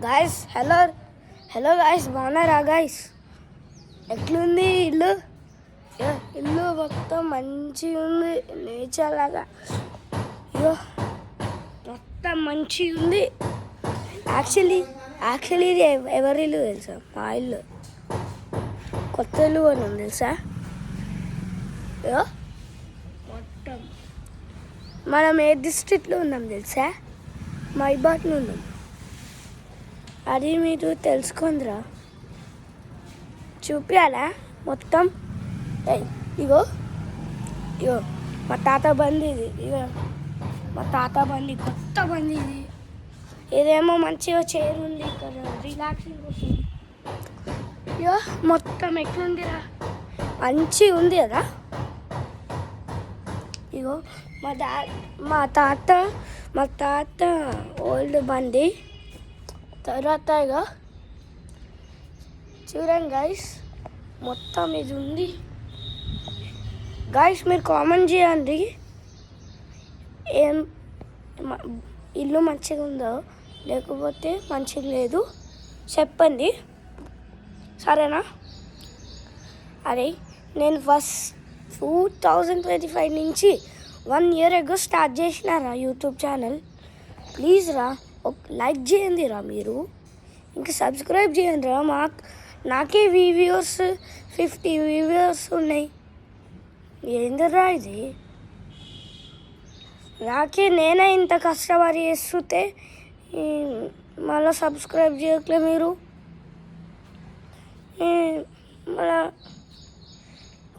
Guys hello hello guys, బాగున్నారా guys? ఎట్లుంది ఇల్లు? ఇల్లు మొత్తం మంచిగా ఉంది, నేచర్ లాగా. అయ్యో మొత్తం మంచిగా ఉంది. యాక్చువల్లీ ఇది ఎవరి ఇల్లు తెలుసా? మా ఇల్లు. కొత్త ఇల్లు కొన్నాం తెలుసా? అయ్యో మొత్తం మనం ఏ డిస్ట్రిక్ట్లో ఉన్నాం తెలుసా? మైబాట్లో ఉన్నాం. అది మీరు తెలుసుకుందిరా, చూపించాలా మొత్తం. ఇగో ఇగో మా తాత బండి ఇది. ఇగో మా తాత బండి, కొత్త బండి ఇది. ఇదేమో మంచిగా చైర్ ఉంది ఇక్కడ, రిలాక్సింగ్ కోసం. ఇగో మొత్తం ఎట్లుందిరా, మంచిగా ఉంది కదా. ఇగో మా తాత ఓల్డ్ బండి. తర్వాత ఇక చూడండి గాయస్, మొత్తం ఇది ఉంది. గాయస్ మీరు కామెంట్ చేయండి, ఏం ఇల్లు మంచిగా ఉందో లేకపోతే మంచిగా లేదు చెప్పండి, సరేనా? అరే నేను ఫస్ట్ 2025 నుంచి 1 year ago స్టార్ట్ చేసినారా యూట్యూబ్ ఛానల్. ప్లీజ్ రా ఒక లైక్ చేయండి రా, మీరు ఇంకా సబ్స్క్రైబ్ చేయండి రా. నాకే వ్యూవర్స్ 50 వ్యూవర్స్ ఉన్నాయి. ఏందిరా ఇది? నేనే ఇంత కష్టపడి చేస్తుంటే మళ్ళీ సబ్స్క్రైబ్ చేయట్లే మీరు. మళ్ళా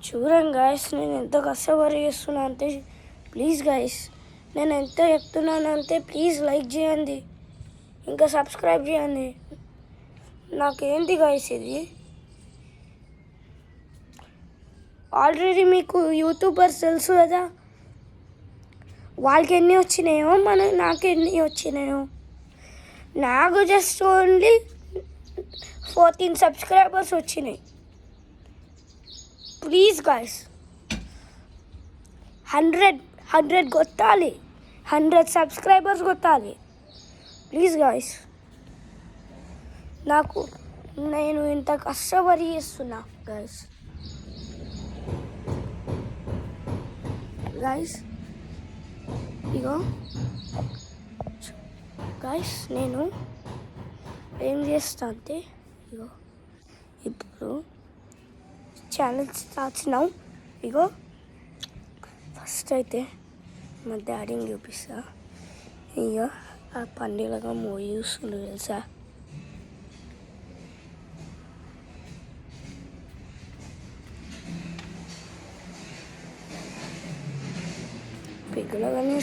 చూడండి గాయస్, నేను ఎంత కష్టపడి చేస్తున్నా అంటే ప్లీజ్ గాయస్, నేను ఎంత చెప్తున్నానంటే ప్లీజ్ లైక్ చేయండి, ఇంకా సబ్స్క్రైబ్ చేయండి. నాకేంటి గాయస్ ఇది? ఆల్రెడీ మీకు యూట్యూబర్స్ తెలుసు కదా, వాళ్ళకి ఎన్ని వచ్చినాయో నాకు ఎన్ని వచ్చినాయో. నాకు జస్ట్ ఓన్లీ 14 సబ్స్క్రైబర్స్ వచ్చినాయి. ప్లీజ్ గాయస్ 100 కొట్టాలి, 100 సబ్స్క్రైబర్స్ కొట్టాలి ప్లీజ్ గాయస్. నేను ఇంత కష్టపడి చేస్తున్నా గాయస్. ఇగో గాయస్, నేను ఏం చేస్తా అంటే ఇగో ఇప్పుడు ఛానల్ స్టార్ట్ చేసినాం. ఇగో ఫస్ట్ అయితే మా డాడీని చూపిస్తా. ఇక ఆ పండుగగా మూవీ చూస్తుండ్రు తెలుసా? పిగ్గులగానే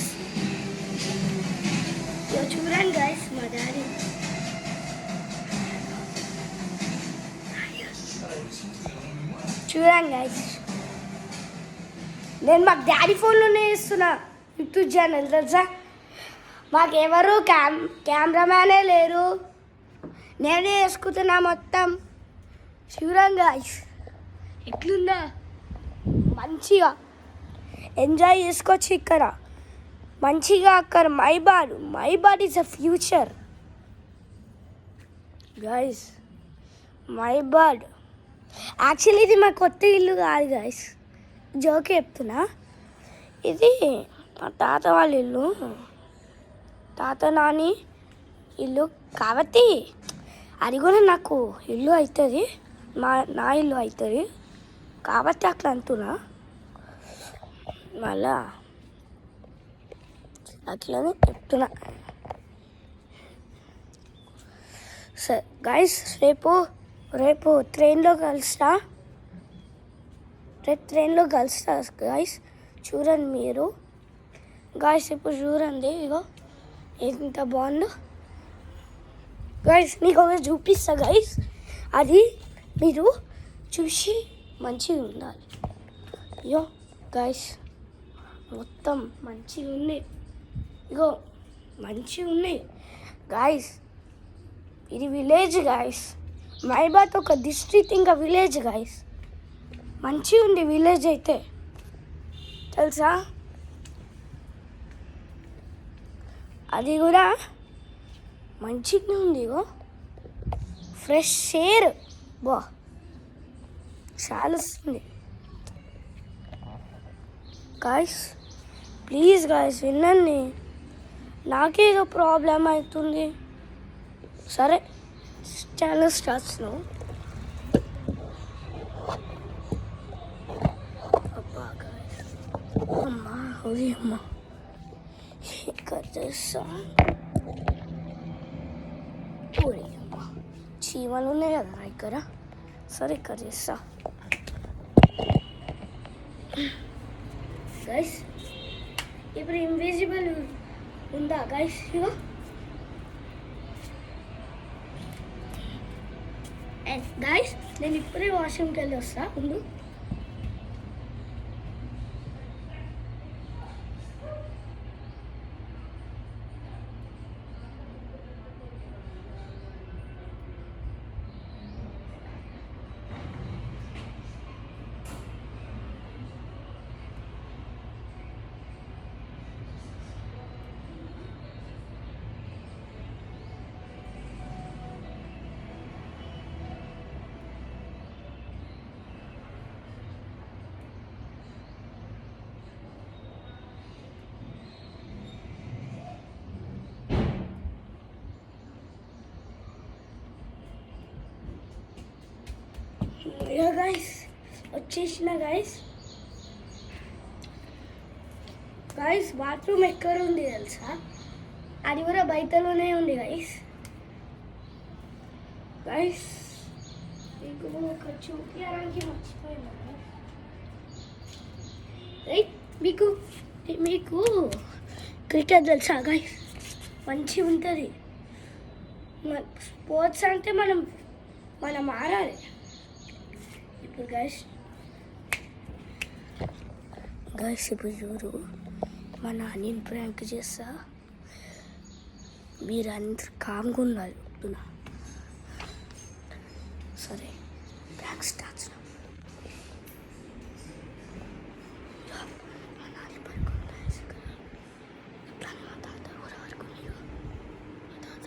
చూడండి గాయస్, మా డాడీ చూడండి గాయస్, నేను మా డాడీ ఫోన్లోనే చేస్తున్నా యూట్యూబ్ ఛానల్ తెలుసా? మాకెవరు కెమెరామ్యానే లేరు, నేనే వేసుకుంటున్నా మొత్తం. చూడండి గాయస్ ఎట్లుందా, మంచిగా ఎంజాయ్ చేసుకోవచ్చు ఇక్కడ మంచిగా. అక్కడ Mybod is a future guys. Mybod actually ఇది మా కొత్త ఇల్లు కాదు గాయస్, జోక్ చెప్తున్నా. ఇది మా తాత వాళ్ళ ఇల్లు, తాత నాని ఇల్లు కాబట్టి అది కూడా నాకు ఇల్లు అవుతుంది, నా ఇల్లు అవుతుంది కాబట్టి అట్లా అంటున్నా. మళ్ళా అట్లనే చెప్తున్నా. సరే గాయస్, రేపు ట్రైన్లో కలుస్తా గాయస్. చూడండి మీరు గాయస్, ఇప్పుడు చూడండి ఇగో ఎంత బాగుందో గాయస్. మీకు ఒకటి చూపిస్తా గాయస్, అది మీరు చూసి మంచిగా ఉండాలి. అయ్యో గాయస్ మొత్తం మంచిగా ఉన్నాయి, ఇగో మంచిగా ఉన్నాయి గాయస్. ఇది విలేజ్ గాయస్, మైబాద్ ఒక డిస్ట్రిక్ట్ ఇంకా విలేజ్ గాయస్. మంచిగా ఉంది విలేజ్ అయితే తెలుసా? అది కూడా మంచిగానే ఉంది. ఫ్రెష్ ఎయిర్ బా చాలా వస్తుంది. గాయస్ ప్లీజ్ గాయస్ వినండి, నాకేదో ప్రాబ్లం అవుతుంది. సరే ఛానల్ స్టార్ట్స్ నో. అబ్బా గాయస్ అమ్మా ఓరి అమ్మా ఇక్కడ చేస్తా. ఓరి అమ్మా చీమలు ఉన్నాయి కదా ఇక్కడ. సరే ఇక్కడ చేస్తా గైస్. ఇప్పుడు ఇన్విజిబుల్ ఉందా గైస్? ఇగో గైస్ నేను ఇప్పుడే వాష్రూమ్కి వెళ్ళి వస్తా ముందు. గైస్ వచ్చేసిన గైస్. గైస్ బాత్రూమ్ ఎక్కడ ఉంది తెలుసా? అది కూడా బయటలోనే ఉంది గైస్. గైస్ మీకు ఒక చూపించడానికి మర్చిపోయినా. మీకు మీకు క్రికెట్ తెలుసా గైస్? మంచిగా ఉంటుంది. స్పోర్ట్స్ అంటే మనం ఆడాలి. ఇప్పుడు గైస్ ఇప్పుడు చూడు, మా నాన్నని ప్రాంక్ చేస్తా. మీరు అందరు కామ్గా ఉండాలి చెప్తున్నా. సరే ప్రాంక్ స్టార్ట్. మా నాన్న పడుకుంటా మా తాత కూడా పడుకుని మా తాత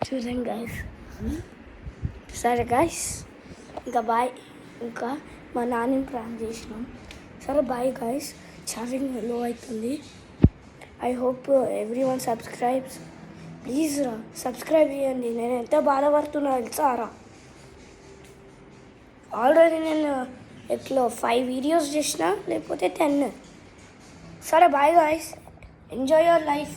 చూడండి గైస్. సరే గైస్ ఇంకా బాయ్. ఇంకా మా నాన్నని ప్రాంక్ చేసినాం. సరే బాయ్ గైస్. ఛార్జింగ్ లో అవుతుంది. I hope every one subscribes. Please రా సబ్స్క్రైబ్ చేయండి. నేను ఎంత బాధపడుతున్నా తెలుసా రా. ఆల్రెడీ నేను ఎట్లా 5 వీడియోస్ చేసిన, లేకపోతే 10. సరే bye guys. Enjoy your life.